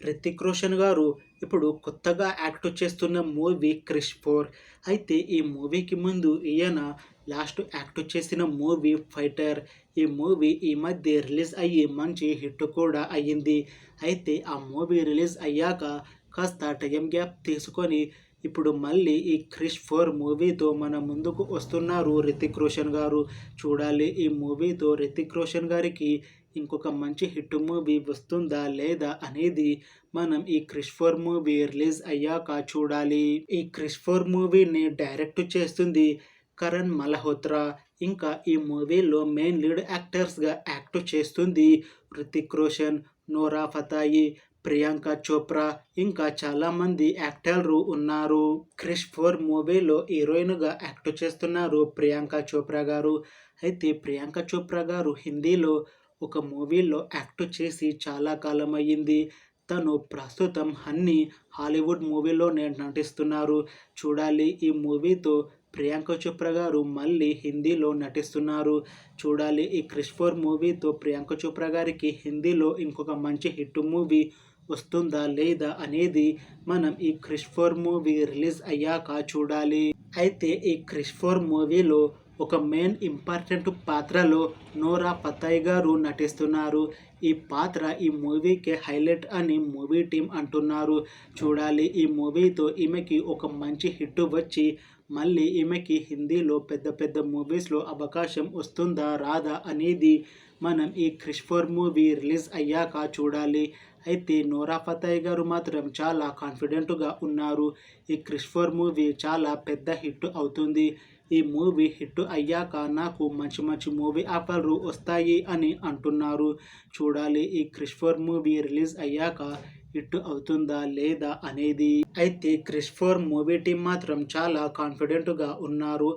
రితిక్ రోషన్ గారు ఇప్పుడు కొత్తగా యాక్ట్ చేస్తున్న మూవీ 'క్రిష్ 4'. అయితే ఈ మూవీకి ముందు ఈయన లాస్ట్ యాక్ట్ చేసిన మూవీ 'ఫైటర్'. ఈ మూవీ ఈ మధ్య రిలీజ్ అయ్యి మంచి హిట్ కూడా అయ్యింది. అయితే ఆ మూవీ రిలీజ్ అయ్యాక కాస్త టైం గ్యాప్ తీసుకొని ఇప్పుడు మళ్ళీ ఈ 'క్రిష్ 4' మూవీతో మన ముందుకు వస్తున్నారు రితిక్ రోషన్ గారు. చూడాలి ఈ మూవీతో రితిక్ రోషన్ గారికి ఇంకొక మంచి హిట్ మూవీ వస్తుందా లేదా అనేది మనం ఈ 'క్రిష్ 4' మూవీ రిలీజ్ అయ్యాక చూడాలి. ఈ 'క్రిష్ 4' మూవీని డైరెక్ట్ చేస్తుంది కరణ్ మల్హోత్రా. ఇంకా ఈ మూవీలో మెయిన్ లీడ్ యాక్టర్స్గా యాక్ట్ చేస్తుంది రితిక్ రోషన్, నోరా ఫతేహి, ప్రియాంక చోప్రా, ఇంకా చాలామంది యాక్టర్లు ఉన్నారు. 'క్రిష్ 4' మూవీలో హీరోయిన్గా యాక్ట్ చేస్తున్నారు ప్రియాంక చోప్రా గారు. అయితే ప్రియాంక చోప్రా గారు హిందీలో ఒక మూవీలో యాక్ట్ చేసి చాలా కాలం అయ్యింది. తను ప్రస్తుతం అన్ని హాలీవుడ్ మూవీలోనే నటిస్తున్నారు. చూడాలి ఈ మూవీతో ప్రియాంక చోప్రా గారు మళ్ళీ హిందీలో నటిస్తున్నారు. చూడాలి ఈ 'క్రిష్ 4' మూవీతో ప్రియాంక చోప్రా గారికి హిందీలో ఇంకొక మంచి హిట్ మూవీ వస్తుందా లేదా అనేది మనం ఈ 'క్రిష్ 4' మూవీ రిలీజ్ అయ్యాక చూడాలి. అయితే ఈ 'క్రిష్ 4' మూవీలో ఒక మెయిన్ ఇంపార్టెంట్ పాత్రలో నోరా ఫతేహి గారు నటిస్తున్నారు. ఈ పాత్ర ఈ మూవీకే హైలైట్ అని మూవీ టీం అంటున్నారు. చూడాలి ఈ మూవీతో ఈమెకి ఒక మంచి హిట్ వచ్చి మళ్ళీ ఈమెకి హిందీలో పెద్ద పెద్ద మూవీస్లో అవకాశం వస్తుందా రాదా అనేది మనం ఈ 'క్రిష్ 4' మూవీ రిలీజ్ అయ్యాక చూడాలి. అయితే నోరా ఫతేహి గారు మాత్రం చాలా కాన్ఫిడెంట్గా ఉన్నారు. ఈ 'క్రిష్ 4' మూవీ చాలా పెద్ద హిట్ అవుతుంది. ఈ మూవీ హిట్ అయ్యాక నాకు మంచి మంచి మూవీ ఆఫర్లు వస్తాయి అని అంటున్నారు. చూడాలి ఈ 'క్రిష్ 4' మూవీ రిలీజ్ అయ్యాక హిట్ అవుతుందా లేదా అనేది. అయితే 'క్రిష్ 4' మూవీ టీం మాత్రం చాలా కాన్ఫిడెంట్గా ఉన్నారు.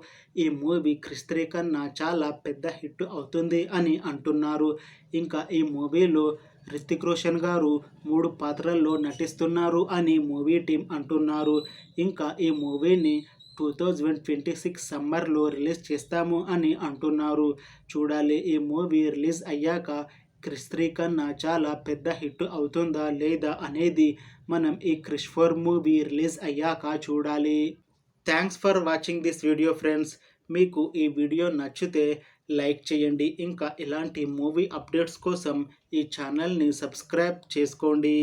ఈ మూవీ 'క్రిష్ 3' కన్నా చాలా పెద్ద హిట్ అవుతుంది అని అంటున్నారు. ఇంకా ఈ మూవీలో రితిక్ రోషన్ గారు 3 పాత్రల్లో నటిస్తున్నారు అని మూవీ టీం అంటున్నారు. ఇంకా ఈ మూవీని 2026 సమ్మర్లో రిలీజ్ చేస్తాము అని అంటున్నారు. చూడాలి ఈ మూవీ రిలీజ్ అయ్యాక 'క్రిష్ 3' కన్నా చాలా పెద్ద హిట్ అవుతుందా లేదా అనేది మనం ఈ 'క్రిష్ 4' మూవీ రిలీజ్ అయ్యాక చూడాలి. Thanks for watching this video friends. మీకు ఈ వీడియో నచ్చితే లైక్ చేయండి. ఇంకా ఇలాంటి మూవీ అప్డేట్స్ కోసం ఈ ఛానల్ని సబ్స్క్రైబ్ చేసుకోండి.